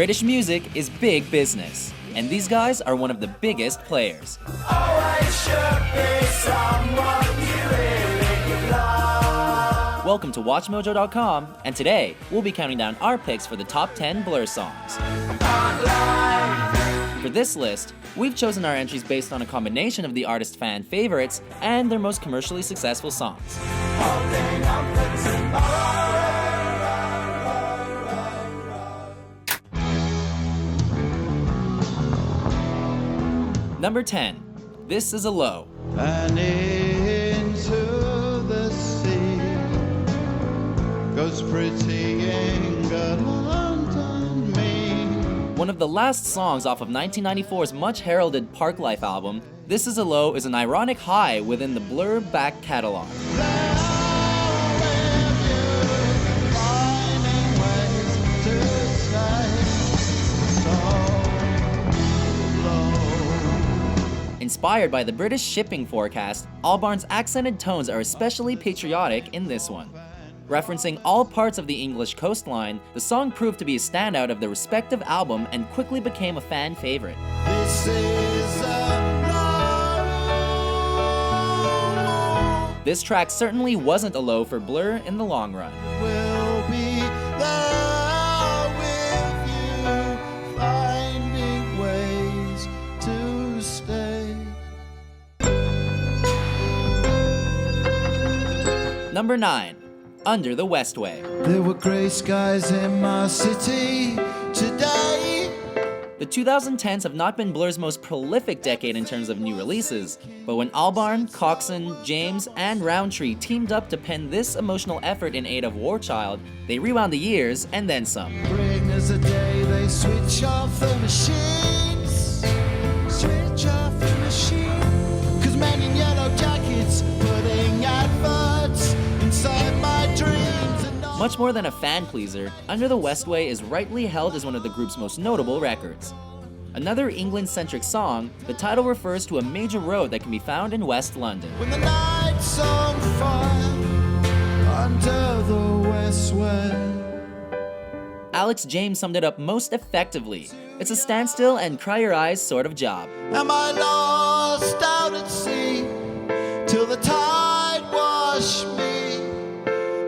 British music is big business, and these guys are one of the biggest players. Welcome to WatchMojo.com, and today we'll be counting down our picks for the top 10 Blur songs. For this list, we've chosen our entries based on a combination of the artist's fan favorites and their most commercially successful songs. Number 10, This Is a Low. And into the sea goes pretty England and me. One of the last songs off of 1994's much heralded Parklife album, This Is a Low is an ironic high within the Blur back catalog. Inspired by the British shipping forecast, Albarn's accented tones are especially patriotic in this one. Referencing all parts of the English coastline, the song proved to be a standout of the respective album and quickly became a fan favorite. This is a low. This track certainly wasn't a low for Blur in the long run. We'll be there with you, finding ways to stay. Number 9, Under the Westway. There were grey skies in my city today. The 2010s have not been Blur's most prolific decade in terms of new releases, but when Albarn, Coxon, James, and Roundtree teamed up to pen this emotional effort in aid of War Child, they rewound the years and then some. Bring us a day they switch off the machines. Switch off the machine. 'Cause men in yellow jackets putting adverts inside my dreams. And Much more than a fan pleaser, Under the Westway is rightly held as one of the group's most notable records. Another England-centric song, the title refers to a major road that can be found in West London. when the night's on fire under the Westway. Alex James summed it up most effectively. It's a standstill and cry your eyes sort of job. Am I lost out at sea till the tide wash me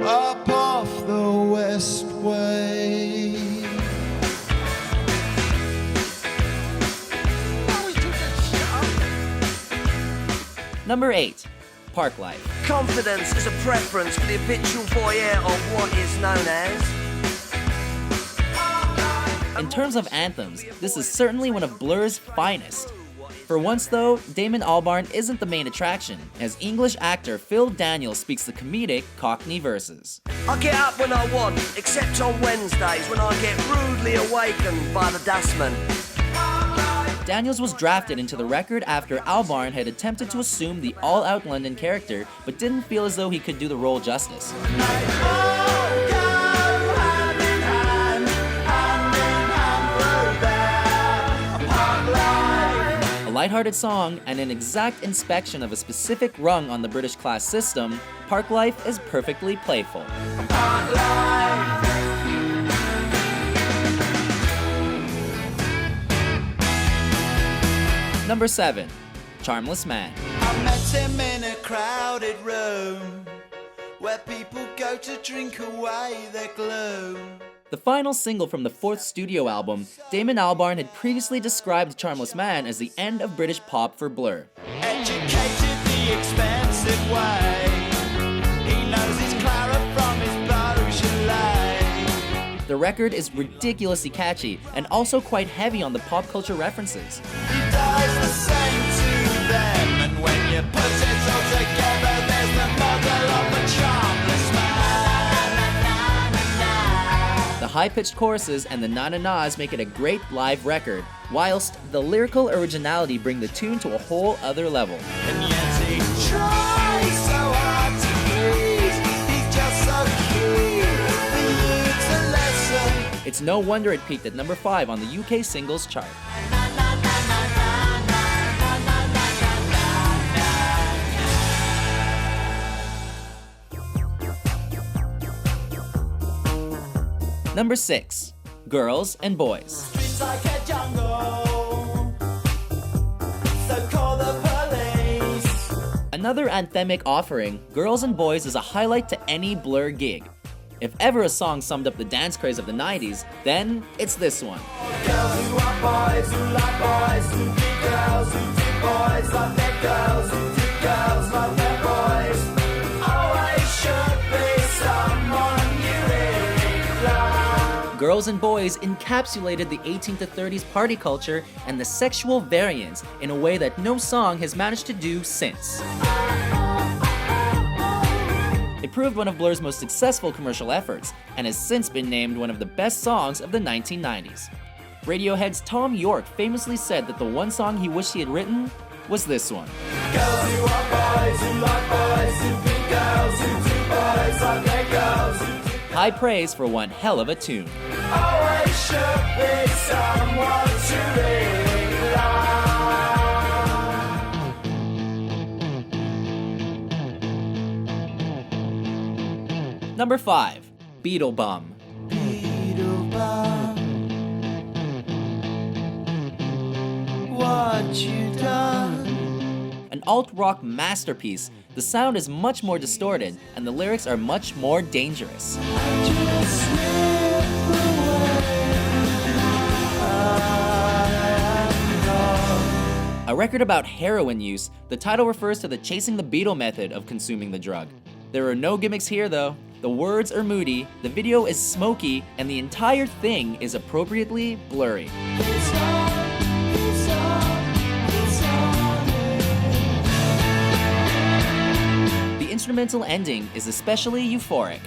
up off the Westway? Number 8, Parklife. Confidence is a preference for the habitual voyeur of what is known as. In terms of anthems, this is certainly one of Blur's finest. For once though, Damon Albarn isn't the main attraction, as English actor Phil Daniels speaks the comedic Cockney verses. I get up when I want, except on Wednesdays when I get rudely awakened by the dustman. Daniels was drafted into the record after Albarn had attempted to assume the all-out London character, but didn't feel as though he could do the role justice. A lighthearted song and an exact inspection of a specific rung on the British class system, Parklife is perfectly playful. Number 7, Charmless Man. I met him in a crowded room where people go to drink away their gloom. The final single from the fourth studio album, Damon Albarn had previously described Charmless Man as the end of British pop for Blur. Educated the expensive way. He knows his Clara from his Beaujolais. The record is ridiculously catchy and also quite heavy on the pop culture references. He does the same to them, and when you put it all together, there's the model of a charmless man. The high-pitched choruses and the na-na-nas make it a great live record, whilst the lyrical originality bring the tune to a whole other level. And yet he tries so hard to please. He's just so cute. The youth's a lesson. It's no wonder it peaked at number 5 on the UK singles chart. Number 6, Girls and Boys. Streets like a jungle, so call the police. Another anthemic offering, Girls and Boys is a highlight to any Blur gig. If ever a song summed up the dance craze of the 90s, then it's this one. Girls who are boys, who like boys, who dig girls, who dig boys, like their girls, who dig girls, like their boys. Always should be someone you really love. Girls and Boys encapsulated the 18 to 30s party culture and the sexual variance in a way that no song has managed to do since. It proved one of Blur's most successful commercial efforts, and has since been named one of the best songs of the 1990s. Radiohead's Tom York famously said that the one song he wished he had written was this one. Girls who are boys, who like boys, who be girls, who do boys, like their girls, who do. High praise for one hell of a tune. Always should be someone to really love. Number 5. Beetlebum. Beetlebum, what you done? An alt-rock masterpiece, the sound is much more distorted and the lyrics are much more dangerous. Just slip away. A record about heroin use, the title refers to the chasing the beetle method of consuming the drug. There are no gimmicks here though. The words are moody, the video is smoky, and the entire thing is appropriately blurry. It's on. The instrumental ending is especially euphoric.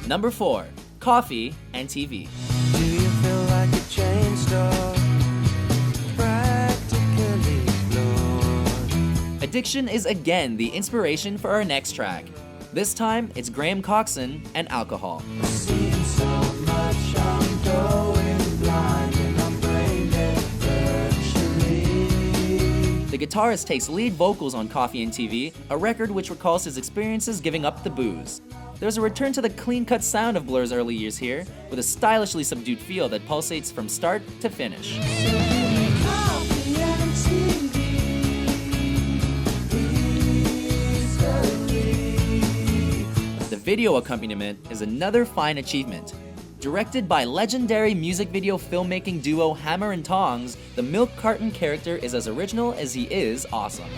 Number 4. Coffee and TV. Do you feel like a chain store? Practically floored. Addiction is again the inspiration for our next track. This time, it's Graham Coxon and Alcohol. Seen so much, I'm going blind and I'm brain dead virtually. The guitarist takes lead vocals on Coffee and TV, a record which recalls his experiences giving up the booze. There's a return to the clean-cut sound of Blur's early years here, with a stylishly subdued feel that pulsates from start to finish. Coffee and TV, easily. The video accompaniment is another fine achievement. Directed by legendary music video filmmaking duo Hammer and Tongs, the milk carton character is as original as he is awesome.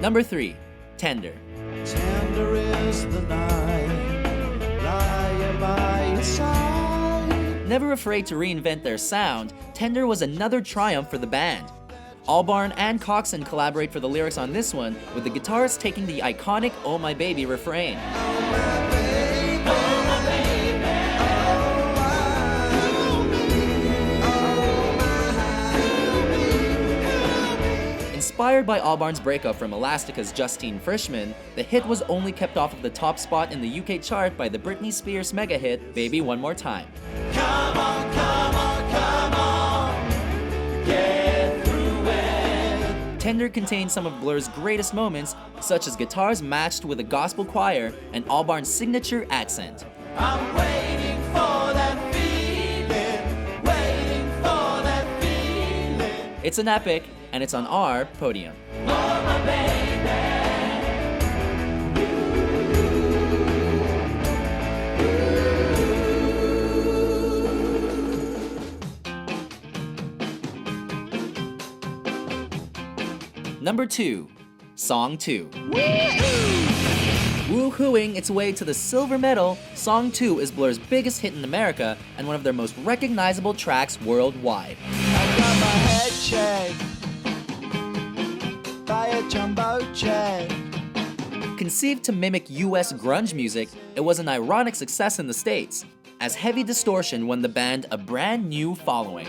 Number 3. Tender. Tender is the night, lying by your side. Never afraid to reinvent their sound, Tender was another triumph for the band. Albarn and Coxon collaborate for the lyrics on this one, with the guitarist taking the iconic "Oh My Baby" refrain. Inspired by Albarn's breakup from Elastica's Justine Frischmann, the hit was only kept off of the top spot in the UK chart by the Britney Spears mega hit "Baby One More Time." Come on, come on, come on, get through it. Tender contains some of Blur's greatest moments, such as guitars matched with a gospel choir and Albarn's signature accent. I'm waiting for that feeling, waiting for that feeling. It's an epic, and it's on our podium. Oh, my baby. Number 2. Song 2. Woo-hooing its way to the silver medal, Song 2 is Blur's biggest hit in America and one of their most recognizable tracks worldwide. I got my head shaved by a jumbo jet. Conceived to mimic US grunge music, it was an ironic success in the States. as heavy distortion won the band a brand new following.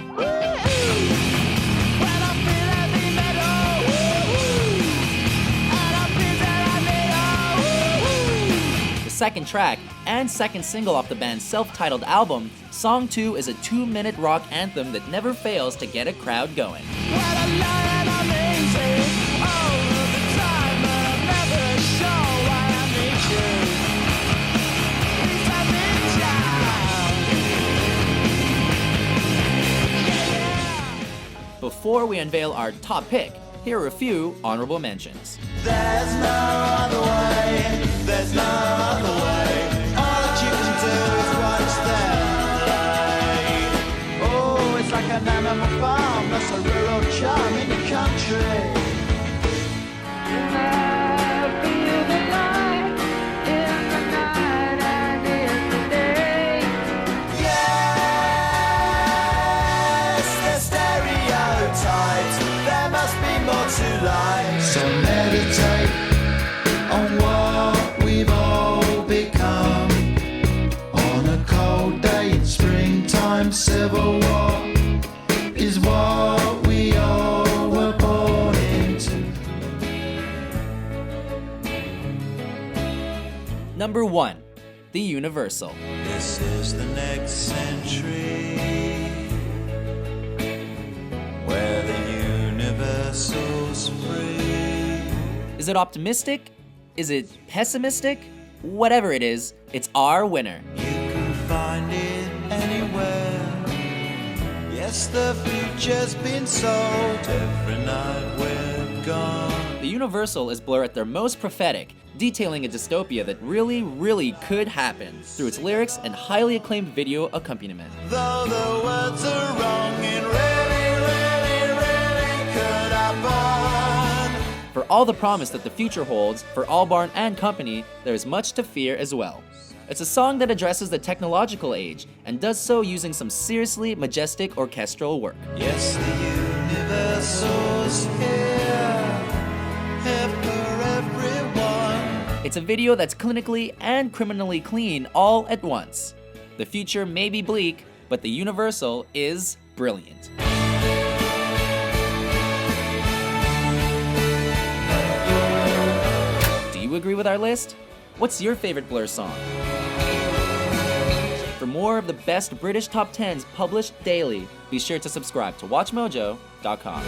The second track and second single off the band's self-titled album, Song 2 is a 2-minute rock anthem that never fails to get a crowd going. Before we unveil our top pick, here are a few honorable mentions. There's no other way, there's no other way. All that you can do is watch them play. Oh, it's like an animal farm, that's a rural charm in the country. So meditate on what we've all become. On a cold day in springtime, civil war is what we all were born into. Number 1. The Universal. This is the next century where the universal's free. Is it optimistic? Is it pessimistic? Whatever it is, it's our winner. You can find it anywhere. Yes, the future's been sold. Every night we're gone. The Universal is Blur at their most prophetic, detailing a dystopia that really could happen through its lyrics and highly acclaimed video accompaniment. Though the words are wrong, it really could happen. For all the promise that the future holds for Albarn and company, there is much to fear as well. It's a song that addresses the technological age and does so using some seriously majestic orchestral work. Yes, the universal's here for everyone. It's a video that's clinically and criminally clean all at once. The future may be bleak, but the Universal is brilliant. Do you agree with our list? What's your favorite Blur song? For more of the best British top 10s published daily, be sure to subscribe to WatchMojo.com.